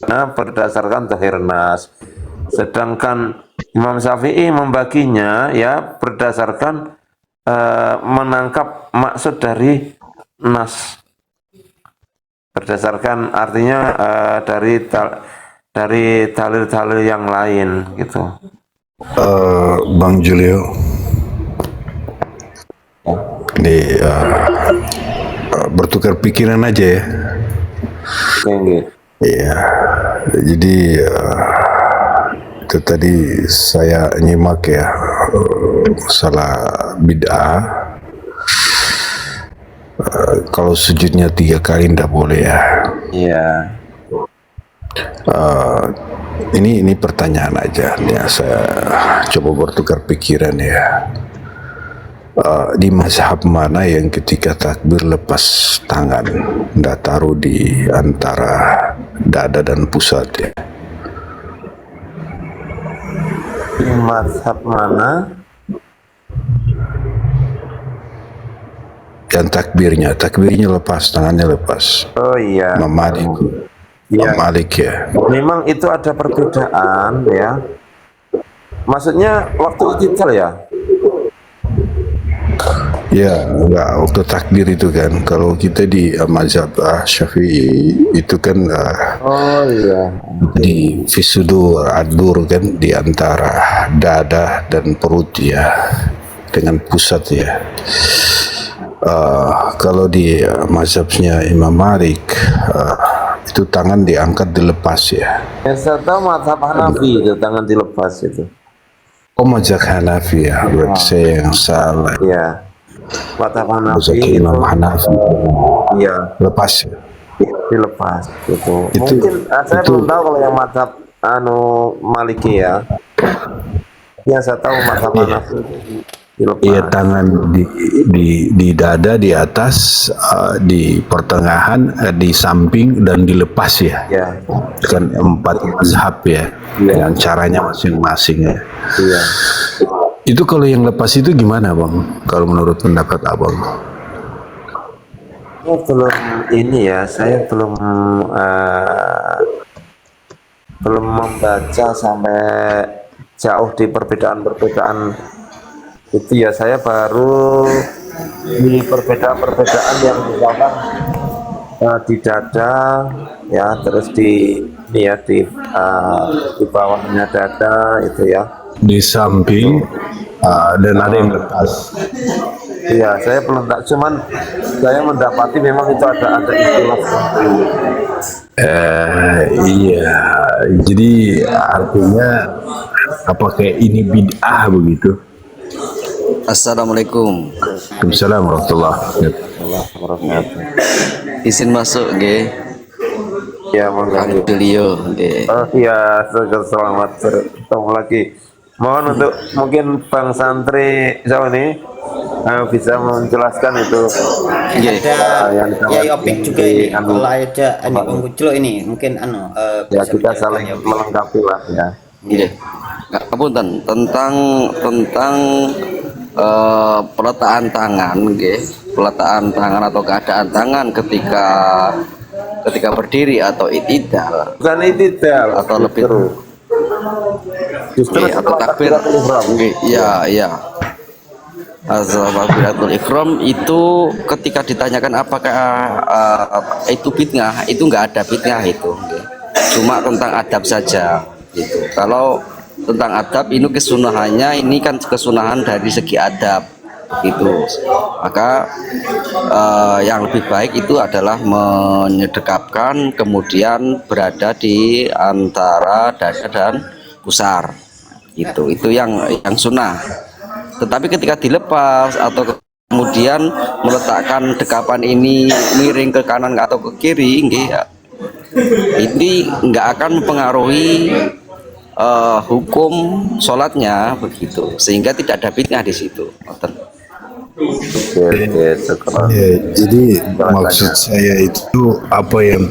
berdasarkan zahir nas. Sedangkan Imam Syafi'i membaginya ya berdasarkan menangkap maksud dari nas, berdasarkan artinya dari dalil-dalil yang lain gitu. Bang Julio, ini bertukar pikiran aja ya. Iya, jadi itu tadi saya nyimak ya, masalah bid'ah. Kalau sujudnya 3 kali ndak boleh ya. Iya. Ini pertanyaan aja nih, saya coba bertukar pikiran ya. Di mazhab mana yang ketika takbir lepas tangan ndak taruh di antara dada dan pusat ya? Di mazhab mana? Yang takbirnya lepas, tangannya lepas. Oh iya. Imam Malik. Imam Malik ya. Memang itu ada perbedaan ya. Maksudnya waktu i'tidal ya? Ya, enggak, waktu takbir itu kan. Kalau kita di mazhab Syafi'i itu kan Oh iya. di fisudur adur kan, di antara dada dan perut ya, dengan pusat ya. Kalau di mazhabnya Imam Malik itu tangan diangkat dilepas ya. Saya tahu mazhab Hanafi itu tangan dilepas itu. Oh, mazhab Hanafi ya, berarti saya yang salah. Iya. Mazhab Hanafi Mazhab itu. Imam Hanafi. Iya. Lepas ya. Dilepas gitu. Mungkin saya belum tahu kalau yang mazhab Maliki ya. Yang saya tahu mazhab Hanafi dilepas. Iya, tangan di dada, di atas, di pertengahan, di samping dan dilepas ya. Iya. Kan 4 mazhab ya, dengan caranya masing-masing ya. Iya. Itu kalau yang lepas itu gimana bang? Kalau menurut pendapat abang? Belum ini ya, saya belum membaca sampai jauh di perbedaan-perbedaan itu ya. Saya baru di perbedaan-perbedaan yang misalkan di dada ya, terus di ini ya di bawahnya dada itu ya. Di samping dan ada yang lepas. Iya, saya belum tak, cuman saya mendapati memang itu ada istilah. Iya, jadi artinya apakah ini bid'ah begitu? Assalamualaikum. Waalaikumsalam warahmatullahi wabarakatuh. Izin masuk nggih. Ya, monggo. Julio nggih. Oh iya, selamat bertemu lagi. Mohon untuk mungkin Bang Santri siapa nih bisa menjelaskan itu. Nggih. Ya Opik juga ini. Kalau ada Bang Kuclo ini mungkin ya kita saling melengkapi lah ya. Nggih. Ngapunten tentang peletaan tangan nggih. Peletaan tangan atau keadaan tangan ketika berdiri atau i'tidal. Bukan i'tidal atau lebih justru atau takbir. Iya. Takbiratul ihram itu ketika ditanyakan apakah itu bid'ah, itu enggak ada bid'ah itu. Cuma tentang adab saja gitu. Kalau tentang adab ini kesunahannya, ini kan kesunahan dari segi adab gitu. Maka yang lebih baik itu adalah menyedekapkan, kemudian berada di antara dada dan pusar gitu. Itu yang sunnah. Tetapi ketika dilepas atau kemudian meletakkan dekapan ini miring ke kanan atau ke kiri, ini nggak akan mempengaruhi hukum sholatnya begitu, sehingga tidak ada bid'ah di situ. Ya, jadi maksud saya itu apa yang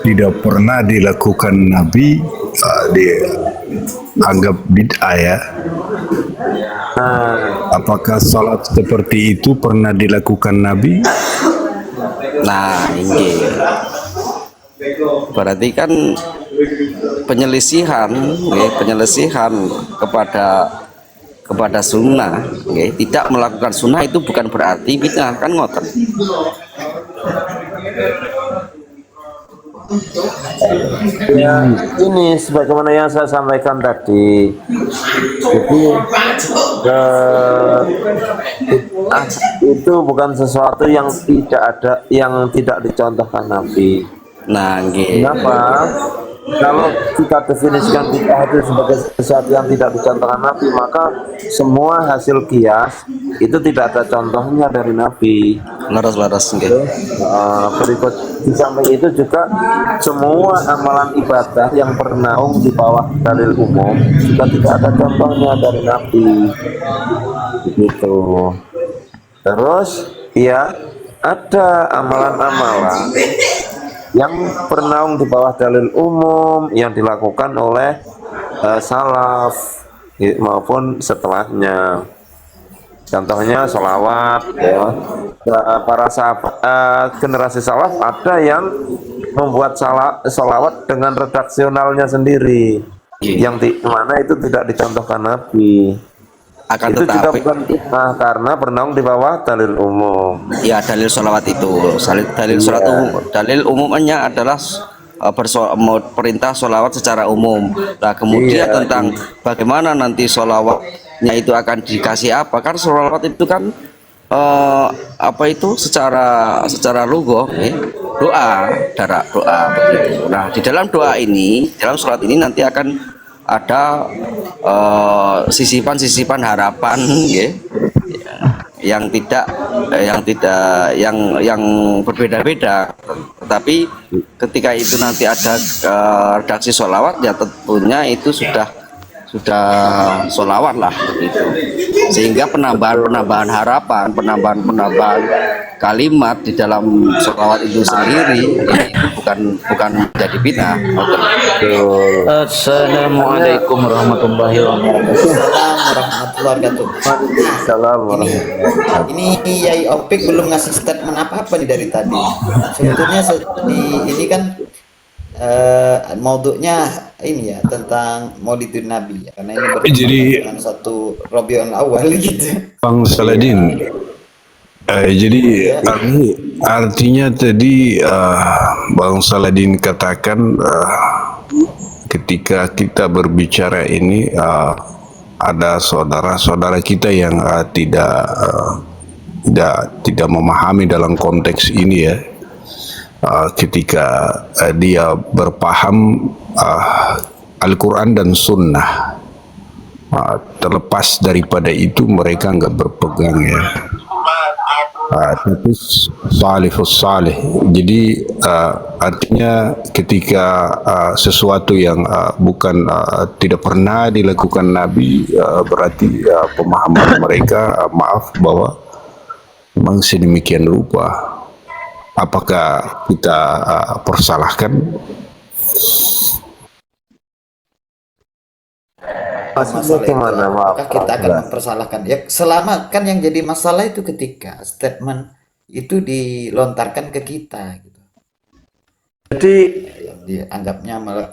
tidak pernah dilakukan Nabi dianggap bid'ah ya. Apakah sholat seperti itu pernah dilakukan Nabi? Nah, ini berarti kan penyelisihan, penyelisihan kepada sunnah, tidak melakukan sunnah itu bukan berarti bid'ah, kan ngoten. Ya, ini sebagaimana yang saya sampaikan tadi. Jadi bid'ah itu bukan sesuatu yang tidak ada, yang tidak dicontohkan Nabi. Nah, nggih. Kenapa? Kalau kita definisikan bid'ah itu sebagai sesuatu yang tidak dicontohkan Nabi, maka semua hasil kias itu tidak ada contohnya dari Nabi. Laras-laras nggih. Berikut di samping itu juga semua amalan ibadah yang bernaung di bawah dalil umum juga tidak ada contohnya dari Nabi. Gitu. Terus ya ada amalan-amalan yang bernaung di bawah dalil umum yang dilakukan oleh salaf maupun setelahnya. Contohnya sholawat, ya. Para sahabat generasi salaf ada yang membuat sholawat dengan redaksionalnya sendiri, yang di mana itu tidak dicontohkan Nabi. Akan Itu juga tetapi bukan bid'ah karena bernaung di bawah dalil umum. ya dalil sholawat itu, dalil sholat umum, dalil umumnya adalah perintah sholawat secara umum. Nah kemudian tentang bagaimana nanti sholawatnya itu akan dikasih apa, kan sholawat itu kan apa itu secara lugah, doa, doa begitu. Nah di dalam doa ini, dalam sholat ini nanti akan ada sisipan-sisipan harapan, yang berbeda-beda. Tapi ketika itu nanti ada redaksi sholawat, ya tentunya itu sudah sholawat lah gitu. Sehingga penambahan harapan, penambahan kalimat di dalam sholawat itu sendiri itu bukan menjadi bid'ah. Assalamualaikum warahmatullahi wabarakatuh. Assalamualaikum warahmatullahi wabarakatuh. Ini Yai Opik belum ngasih statement apa-apa nih dari tadi. Sebetulnya ini kan maudhu'nya ini ya tentang Maulidun Nabi ya, karena ini berkaitan dengan satu Rabiul Awal gitu. Bang Saladin, jadi artinya tadi Bang Saladin katakan ketika kita berbicara ini ada saudara-saudara kita yang tidak memahami dalam konteks ini ya. Ketika dia berpaham Al-Quran dan Sunnah, terlepas daripada itu mereka nggak berpegang ya. Tapi salihus salih. Jadi artinya ketika sesuatu yang bukan tidak pernah dilakukan Nabi, berarti pemahaman mereka maaf bahwa memang sedemikian rupa. Apakah kita persalahkan? Maksudnya gimana? Apakah kita akan mempersalahkan? Ya, selama kan yang jadi masalah itu ketika statement itu dilontarkan ke kita, gitu. Jadi Yang dianggapnya malah.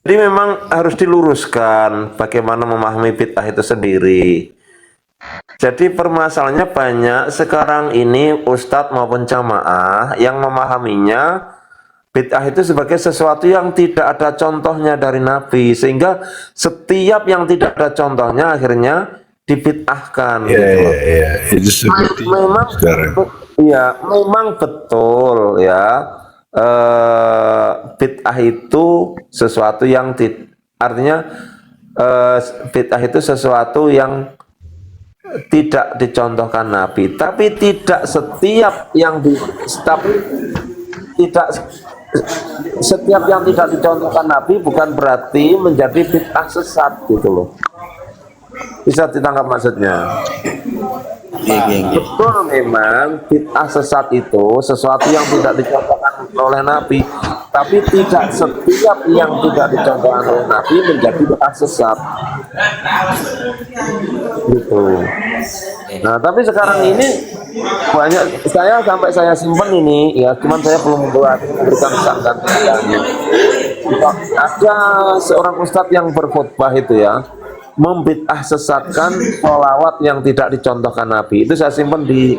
Jadi memang harus diluruskan bagaimana memahami bid'ah itu sendiri. Jadi permasalahannya banyak sekarang ini ustadz maupun jamaah yang memahaminya bid'ah itu sebagai sesuatu yang tidak ada contohnya dari Nabi, sehingga setiap yang tidak ada contohnya akhirnya dibid'ahkan. Itu seperti memang sekarang. Ya, memang betul ya. Bid'ah itu sesuatu yang artinya bid'ah itu sesuatu yang tidak dicontohkan Nabi, tapi tidak setiap yang setiap yang tidak dicontohkan Nabi bukan berarti menjadi bid'ah sesat gitu loh. Bisa ditangkap maksudnya? Betul, memang bid'ah sesat itu sesuatu yang tidak dicontohkan oleh Nabi, tapi tidak setiap yang tidak dicontohkan oleh Nabi menjadi bid'ah sesat gitu. Nah tapi sekarang ini banyak, sampai saya simpen ini ya, cuman saya belum memberikan sandan. ada seorang ustadz yang berkhutbah itu ya, membid'ah sesatkan sholawat yang tidak dicontohkan Nabi. Itu saya simpan di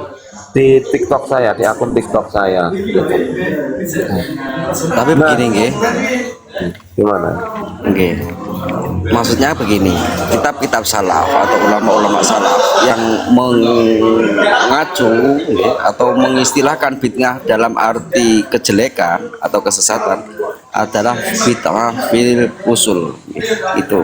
TikTok saya, di akun TikTok saya. Tapi begini nggih. Gimana? Oke. Maksudnya begini, kitab-kitab salaf atau ulama-ulama salaf yang mengacu atau mengistilahkan bid'ah dalam arti kejelekan atau kesesatan adalah bid'ah fil usul. Itu